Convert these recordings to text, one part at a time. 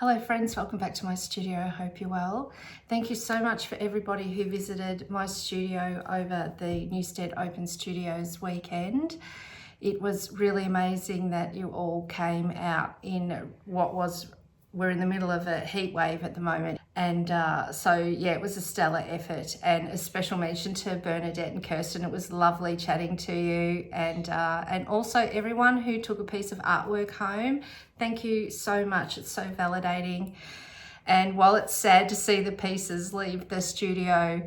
Hello friends, welcome back to my studio. I hope you're well. Thank you so much for everybody who visited my studio over the Newstead Open Studios weekend. It was really amazing that you all came out in we're in the middle of a heat wave at the moment. And so yeah, it was a stellar effort, and a special mention to Bernadette and Kirsten. It was lovely chatting to you, and also everyone who took a piece of artwork home. Thank you so much. It's so validating. And while it's sad to see the pieces leave the studio,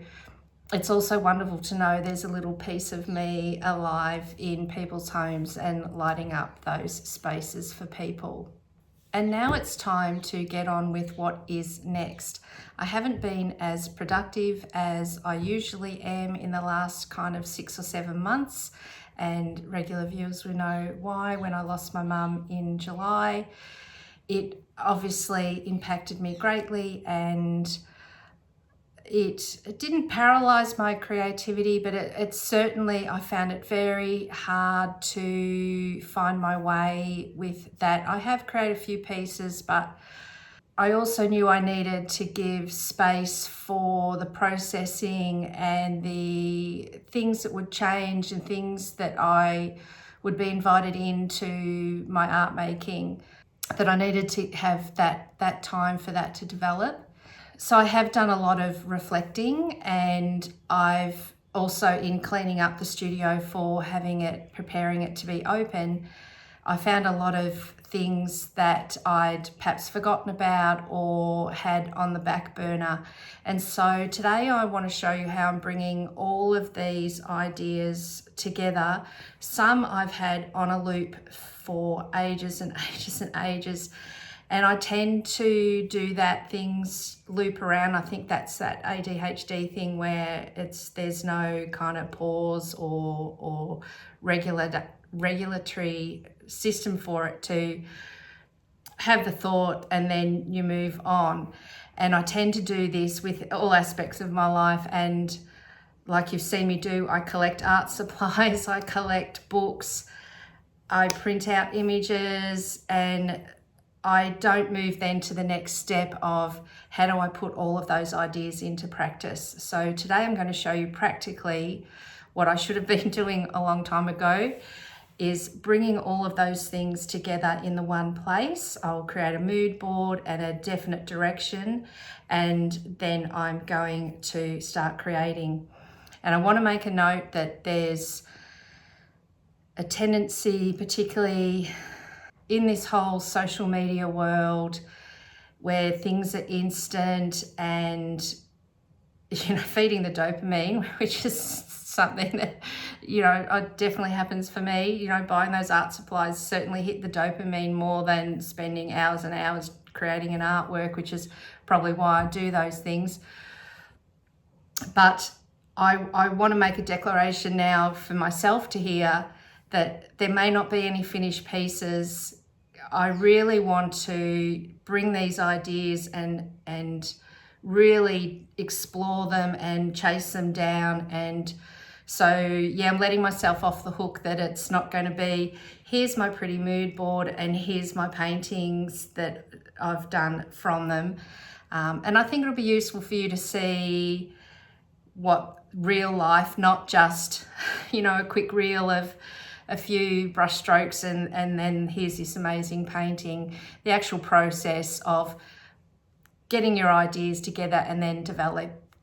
it's also wonderful to know there's a little piece of me alive in people's homes and lighting up those spaces for people. And now it's time to get on with what is next. I haven't been as productive as I usually am in the last kind of 6 or 7 months, and regular viewers will know why. When I lost my mum in July, it obviously impacted me greatly, and it didn't paralyze my creativity, but it certainly, I found it very hard to find my way with that. I have created a few pieces, but I also knew I needed to give space for the processing and the things that would change and things that I would be invited into my art making, that I needed to have that time for that to develop. So I have done a lot of reflecting, and I've also, in cleaning up the studio for preparing it to be open, I found a lot of things that I'd perhaps forgotten about or had on the back burner. And so today I want to show you how I'm bringing all of these ideas together. Some I've had on a loop for ages and ages and ages. And I tend to do that, things loop around. I think that's that ADHD thing where there's no kind of pause or regulatory system for it to have the thought and then you move on. And I tend to do this with all aspects of my life. And like you've seen me do, I collect art supplies, I collect books, I print out images, and I don't move then to the next step of how do I put all of those ideas into practice. So today I'm going to show you practically what I should have been doing a long time ago, is bringing all of those things together in the one place. I'll create a mood board and a definite direction, and then I'm going to start creating. And I want to make a note that there's a tendency, particularly in this whole social media world, where things are instant and, feeding the dopamine, which is something that, definitely happens for me. Buying those art supplies certainly hit the dopamine more than spending hours and hours creating an artwork, which is probably why I do those things. But I want to make a declaration now for myself to hear that there may not be any finished pieces. I really want to bring these ideas and really explore them and chase them down. And so, yeah, I'm letting myself off the hook that it's not going to be, here's my pretty mood board and here's my paintings that I've done from them. And I think it'll be useful for you to see what real life, not just, a quick reel of a few brush strokes and then here's this amazing painting, the actual process of getting your ideas together and then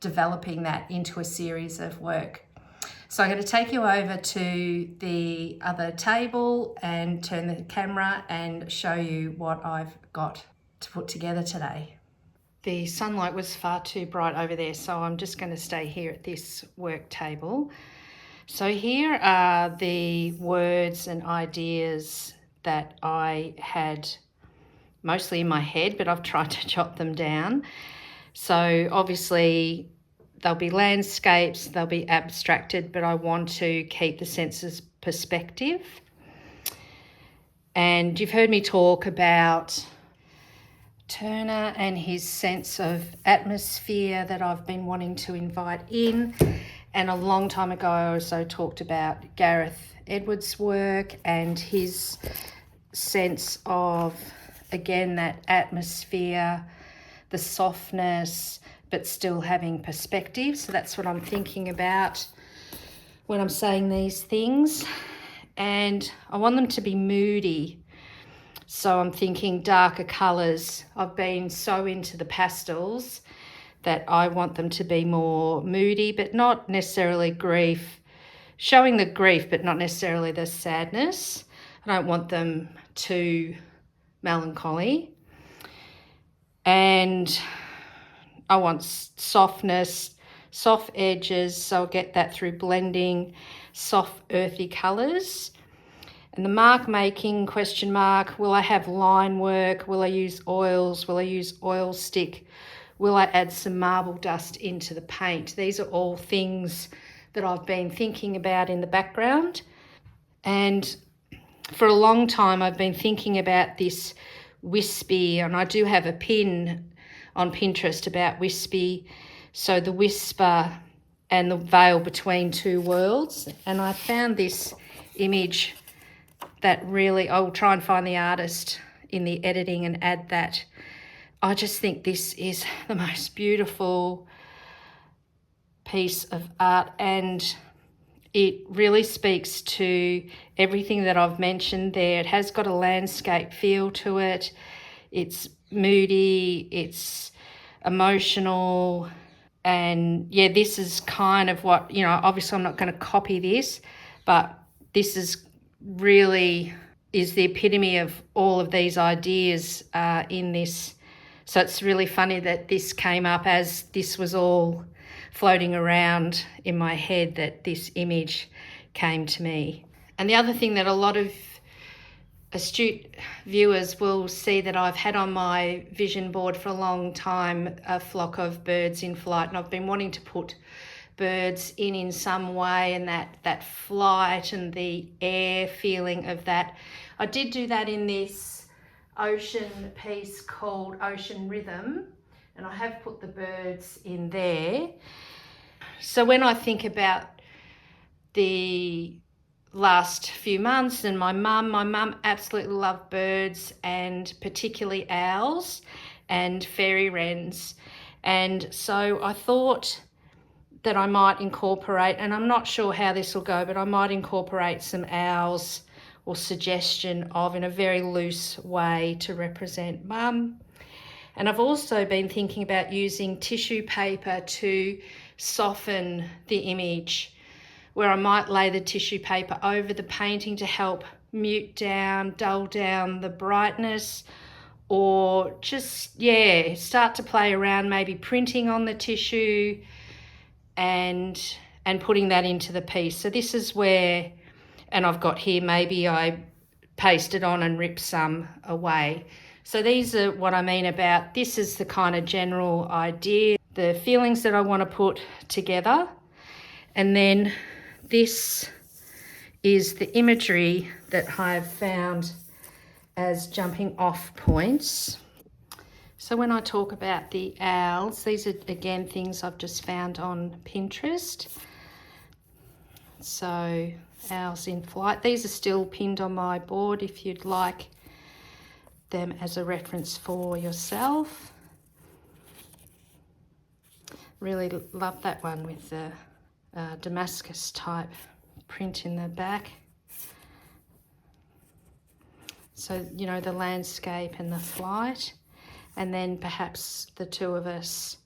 developing that into a series of work. So I'm going to take you over to the other table and turn the camera and show you what I've got to put together today. The sunlight was far too bright over there, so I'm just going to stay here at this work table. So here are the words and ideas that I had mostly in my head, but I've tried to jot them down. So obviously they'll be landscapes, they'll be abstracted, but I want to keep the sense of perspective. And you've heard me talk about Turner and his sense of atmosphere that I've been wanting to invite in. And a long time ago, I also talked about Gareth Edwards' work and his sense of again, that atmosphere, the softness, but still having perspective. So that's what I'm thinking about when I'm saying these things. And I want them to be moody. So I'm thinking darker colours. I've been so into the pastels that I want them to be more moody, but not necessarily grief, showing the grief, but not necessarily the sadness. I don't want them too melancholy. And I want softness, soft edges, so I'll get that through blending soft earthy colours. And the mark making, question mark, will I have line work? Will I use oils? Will I use oil stick? Will I add some marble dust into the paint? These are all things that I've been thinking about in the background. And for a long time I've been thinking about this wispy, and I do have a pin on Pinterest about wispy, so the whisper and the veil between two worlds. And I found this image that really, I'll try and find the artist in the editing and add that. I just think this is the most beautiful piece of art, and it really speaks to everything that I've mentioned there. It has got a landscape feel to it. It's moody, it's emotional, and yeah, this is kind of what, you know, obviously I'm not going to copy this, but this is really is the epitome of all of these ideas in this. So it's really funny that this came up as this was all floating around in my head, that this image came to me. And the other thing that a lot of astute viewers will see that I've had on my vision board for a long time, a flock of birds in flight, and I've been wanting to put birds in some way, and that flight and the air feeling of that. I did do that in this ocean piece called Ocean Rhythm, and I have put the birds in there. So when I think about the last few months and my mum absolutely loved birds, and particularly owls and fairy wrens. And so I thought that I might incorporate, and I'm not sure how this will go, but I might incorporate some owls, or suggestion of, in a very loose way to represent mum. And I've also been thinking about using tissue paper to soften the image, where I might lay the tissue paper over the painting to help mute down, dull down the brightness, or just, yeah, start to play around, maybe printing on the tissue and putting that into the piece. So this is where, and I've got here, maybe I pasted on and ripped some away. So these are what I mean about, this is the kind of general idea, the feelings that I want to put together. And then this is the imagery that I've found as jumping off points. So when I talk about the owls, these are again things I've just found on Pinterest. So owls in flight, these are still pinned on my board if you'd like them as a reference for yourself. Really love that one with the Damascus type print in the back. So, you know, the landscape and the flight, and then perhaps the two of us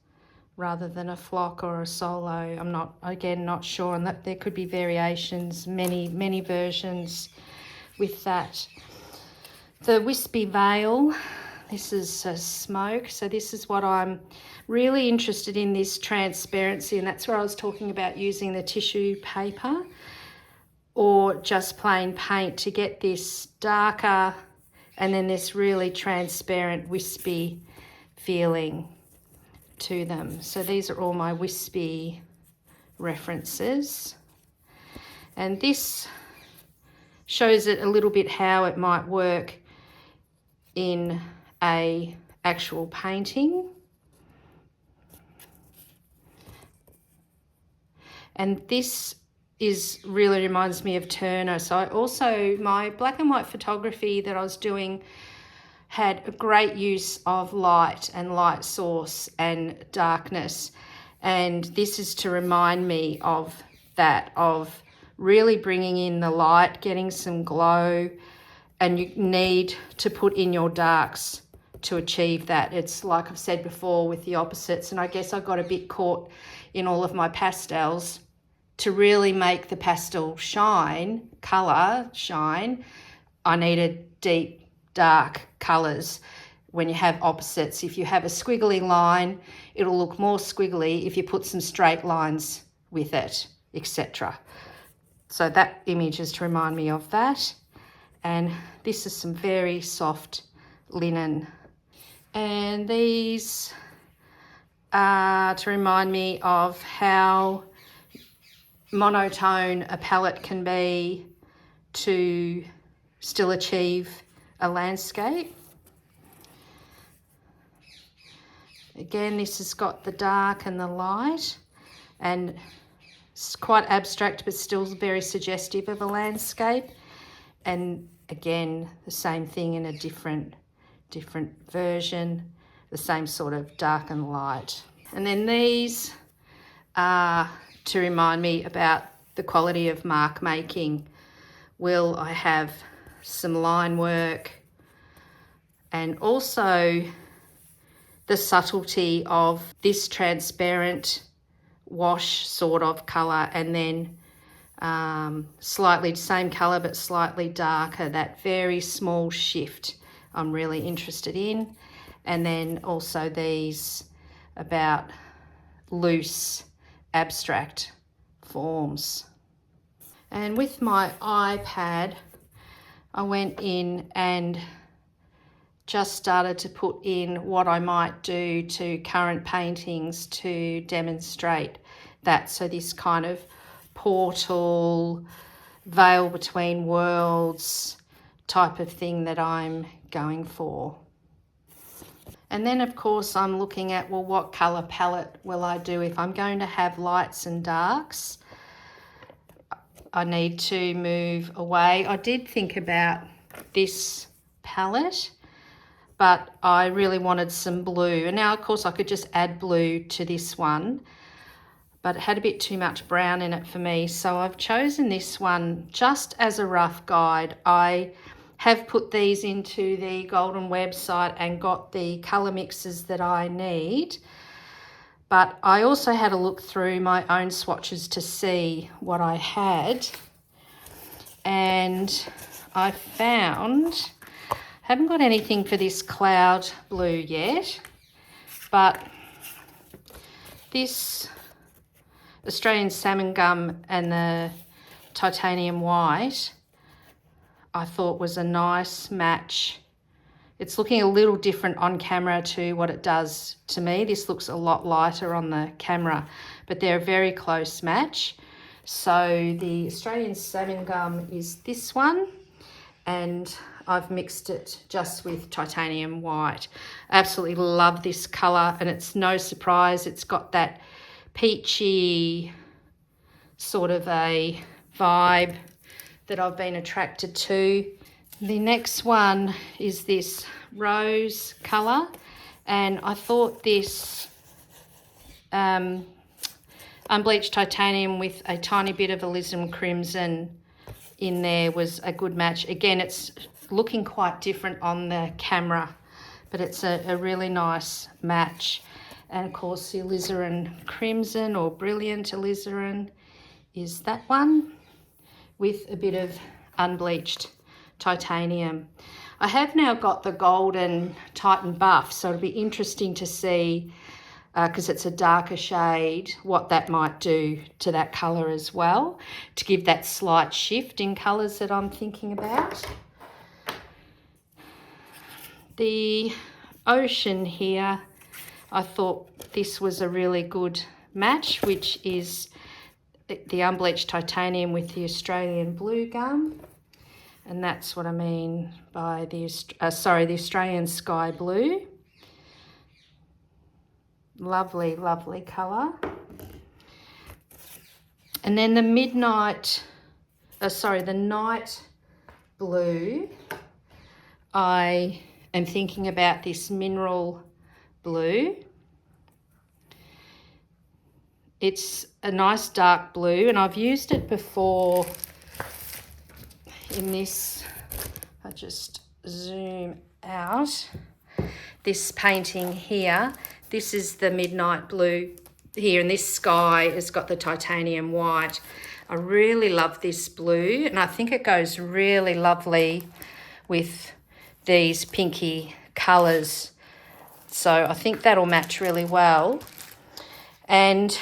rather than a flock or a solo. I'm not, again, not sure, and that there could be variations, many versions with that. The wispy veil, this is a smoke. So this is what I'm really interested in, this transparency, and that's where I was talking about using the tissue paper or just plain paint to get this darker and then this really transparent wispy feeling to them. So these are all my wispy references, and this shows it a little bit how it might work in a actual painting. And this really reminds me of Turner. So I also, my black and white photography that I was doing had a great use of light and light source and darkness. And this is to remind me of that, of really bringing in the light, getting some glow, and you need to put in your darks to achieve that. It's like I've said before with the opposites, and I guess I got a bit caught in all of my pastels. To really make the pastel shine, colour shine, I needed deep, dark colours. When you have opposites, if you have a squiggly line, it'll look more squiggly if you put some straight lines with it, etc. So that image is to remind me of that. And this is some very soft linen. And these are to remind me of how monotone a palette can be to still achieve a landscape. Again, this has got the dark and the light, and it's quite abstract but still very suggestive of a landscape. And again, the same thing in a different version, the same sort of dark and light. And then these are to remind me about the quality of mark making. Will I have some line work, and also the subtlety of this transparent wash sort of colour, and then slightly same colour but slightly darker, that very small shift I'm really interested in. And then also these about loose abstract forms. And with my iPad, I went in and just started to put in what I might do to current paintings to demonstrate that. So this kind of portal, veil between worlds type of thing that I'm going for. And then of course I'm looking at, well, what colour palette will I do? If I'm going to have lights and darks, I need to move away. I did think about this palette, but I really wanted some blue. And now of course I could just add blue to this one, but it had a bit too much brown in it for me. So I've chosen this one just as a rough guide. I have put these into the Golden website and got the colour mixes that I need. But I also had a look through my own swatches to see what I had. And I found, haven't got anything for this cloud blue yet, but this Australian salmon gum and the titanium white I thought was a nice match. It's looking a little different on camera to what it does to me. This looks a lot lighter on the camera, but they're a very close match. So the Australian salmon gum is this one, and I've mixed it just with titanium white. I absolutely love this colour, and it's no surprise. It's got that peachy sort of a vibe that I've been attracted to. The next one is this rose colour, and I thought this unbleached titanium with a tiny bit of alizarin crimson in there was a good match. Again, it's looking quite different on the camera, but it's a really nice match. And of course the alizarin crimson, or brilliant alizarin, is that one with a bit of unbleached titanium. I have now got the golden Titan buff, so it'll be interesting to see, because it's a darker shade, what that might do to that colour as well, to give that slight shift in colours that I'm thinking about. The ocean here, I thought this was a really good match, which is the unbleached titanium with the Australian blue gum. And that's what I mean by the Australian sky blue. Lovely, lovely colour. And then the night blue, I am thinking about this mineral blue. It's a nice dark blue, and I've used it before in this. I just zoom out. This painting here, this is the midnight blue here, and this sky has got the titanium white. I really love this blue, and I think it goes really lovely with these pinky colours. So I think that'll match really well. And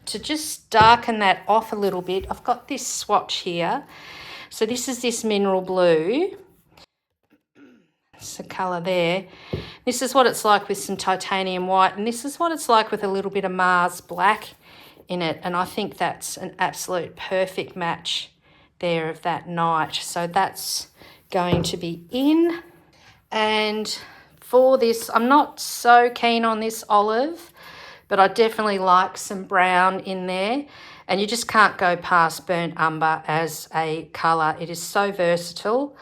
to just darken that off a little bit, I've got this swatch here. So this is this mineral blue. It's the colour there. This is what it's like with some titanium white, and this is what it's like with a little bit of Mars black in it, and I think that's an absolute perfect match there of that night. So that's going to be in. And for this, I'm not so keen on this olive, but I definitely like some brown in there, and you just can't go past burnt umber as a colour. It is so versatile,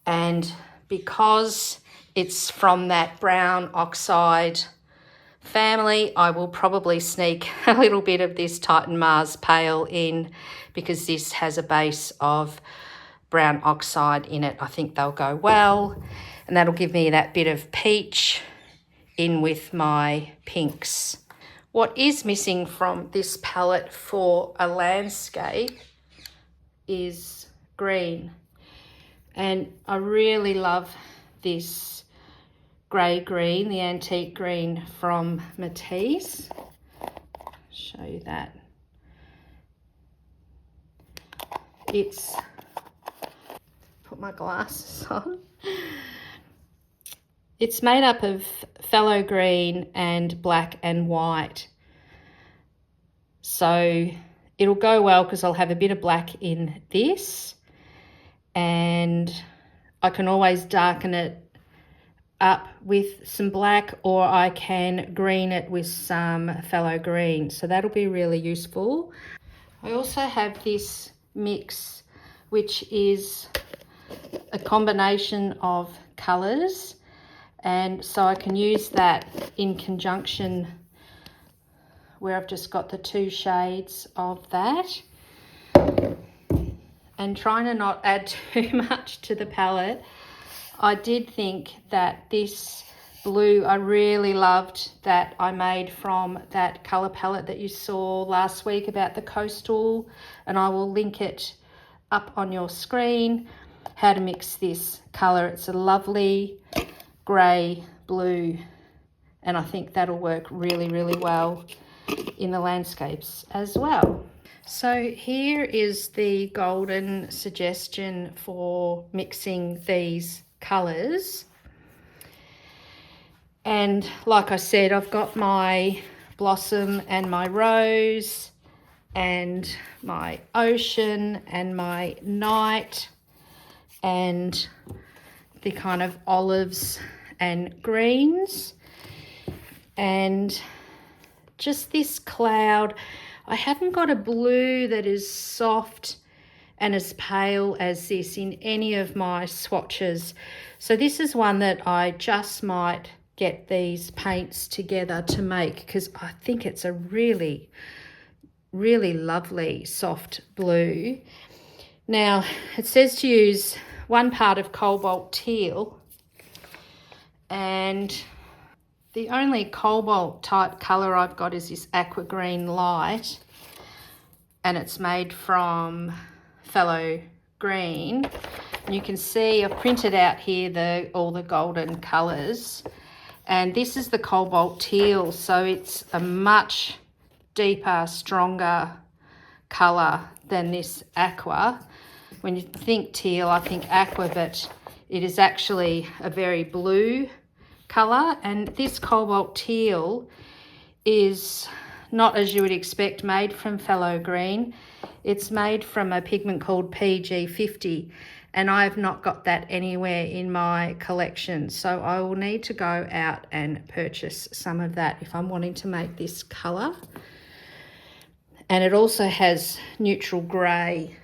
and because it's from that brown oxide family, I will probably sneak a little bit of this Titan Mars Pale in, because this has a base of brown oxide in it. I think they'll go well, and that'll give me that bit of peach in with my pinks. What is missing from this palette for a landscape is green. And I really love this grey green, the antique green from Matisse. Show you that. It's, put my glasses on. It's made up of phthalo green and black and white. So it'll go well because I'll have a bit of black in this, and I can always darken it up with some black, or I can green it with some phthalo green. So that'll be really useful. I also have this mix, which is a combination of colours, and so I can use that in conjunction where I've just got the two shades of that, and trying to not add too much to the palette. I did think that this blue, I really loved that I made from that colour palette that you saw last week about the coastal, and I will link it up on your screen, how to mix this colour. It's a lovely grey blue, and I think that'll work really, really well in the landscapes as well. So here is the golden suggestion for mixing these colours. And like I said, I've got my blossom and my rose and my ocean and my night and the kind of olives and greens, and just this cloud. I haven't got a blue that is soft and as pale as this in any of my swatches. So this is one that I just might get these paints together to make, because I think it's a really, really lovely soft blue. Now, it says to use 1 part of cobalt teal, and the only cobalt type colour I've got is this aqua green light, and it's made from phthalo green. And you can see I've printed out here all the golden colours, and this is the cobalt teal, so it's a much deeper, stronger colour than this aqua. When you think teal, I think aqua, but it is actually a very blue colour. And this cobalt teal is not, as you would expect, made from phthalo green. It's made from a pigment called PG50, and I have not got that anywhere in my collection. So I will need to go out and purchase some of that if I'm wanting to make this colour. And it also has neutral grey,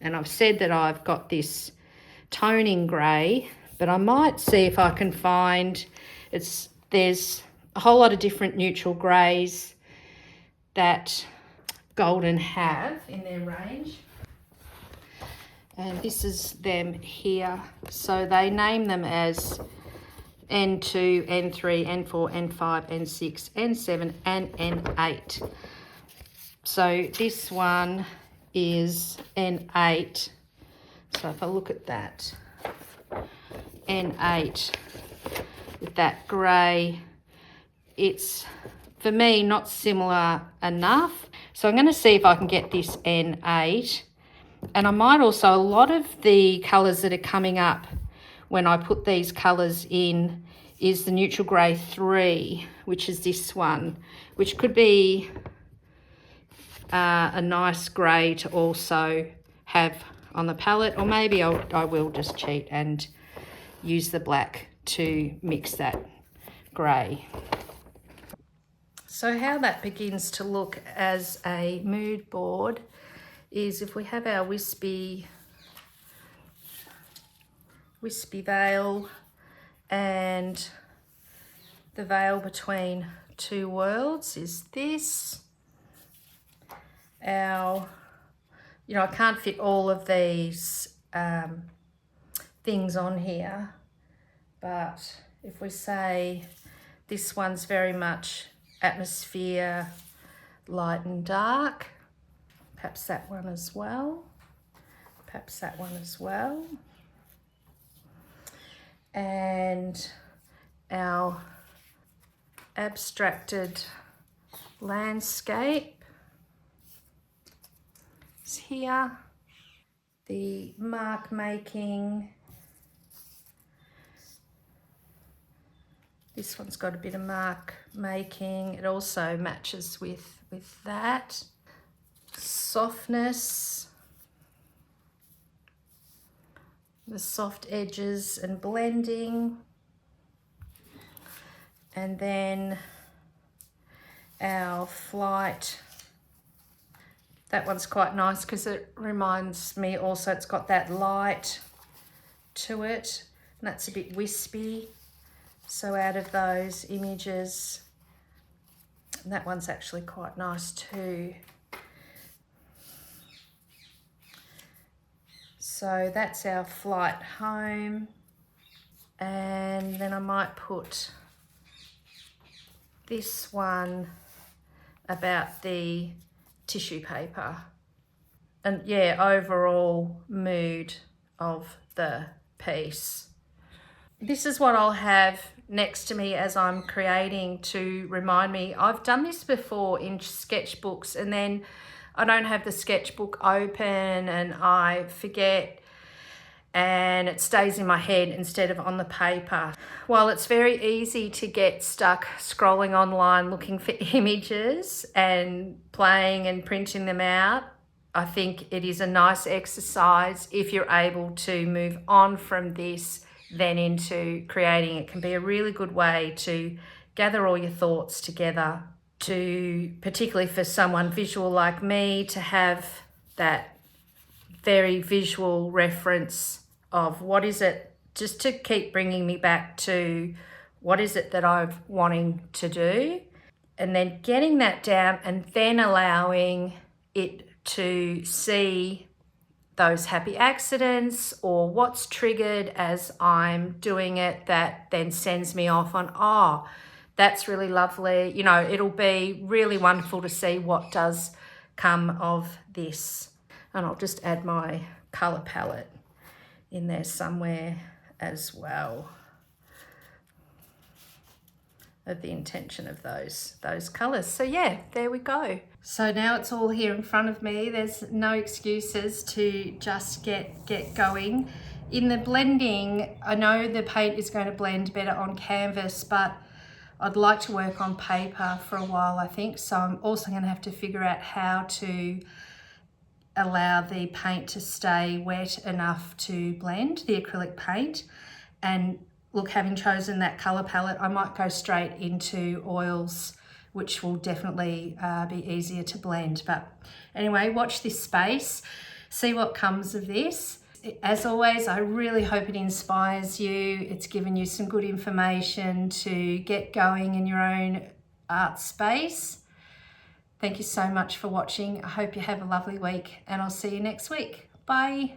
and I've said that I've got this toning grey, but I might see if I can find, there's a whole lot of different neutral greys that Golden have in their range. And this is them here. So they name them as N2, N3, N4, N5, N6, N7, and N8. So this one is N8. So if I look at that, N8 with that grey, it's, for me, not similar enough. So I'm going to see if I can get this N8. And I might also, a lot of the colours that are coming up when I put these colours in is the neutral grey 3, which is this one, which could be a nice grey to also have on the palette, or maybe I will just cheat and use the black to mix that grey. So how that begins to look as a mood board is if we have our wispy veil, and the veil between two worlds is this. I can't fit all of these things on here, but if we say this one's very much atmosphere, light and dark, perhaps that one as well, perhaps that one as well. And our abstracted landscape is here. The mark making, this one's got a bit of mark making. It also matches with that. Softness, the soft edges and blending. And then our flight, that one's quite nice because it reminds me also, it's got that light to it, and that's a bit wispy. So out of those images, that one's actually quite nice too. So that's our flight home. And then I might put this one about the tissue paper. And yeah, overall mood of the piece. This is what I'll have next to me as I'm creating to remind me. I've done this before in sketchbooks, and then I don't have the sketchbook open and I forget, and it stays in my head instead of on the paper. While it's very easy to get stuck scrolling online looking for images and playing and printing them out, I think it is a nice exercise if you're able to move on from this then into creating. It can be a really good way to gather all your thoughts together, to, particularly for someone visual like me, to have that very visual reference of what is it, just to keep bringing me back to what is it that I'm wanting to do, and then getting that down and then allowing it to see those happy accidents or what's triggered as I'm doing it that then sends me off on, oh, that's really lovely. You know, it'll be really wonderful to see what does come of this. And I'll just add my colour palette in there somewhere as well, of the intention of those colours. So yeah, there we go. So now it's all here in front of me. There's no excuses to just get going. In the blending, I know the paint is going to blend better on canvas, but I'd like to work on paper for a while, I think. So I'm also going to have to figure out how to allow the paint to stay wet enough to blend, the acrylic paint. And look, having chosen that colour palette, I might go straight into oils, which will definitely be easier to blend. But anyway, watch this space, see what comes of this. as always, I really hope it inspires you. It's given you some good information to get going in your own art space. Thank you so much for watching. I hope you have a lovely week, and I'll see you next week. Bye.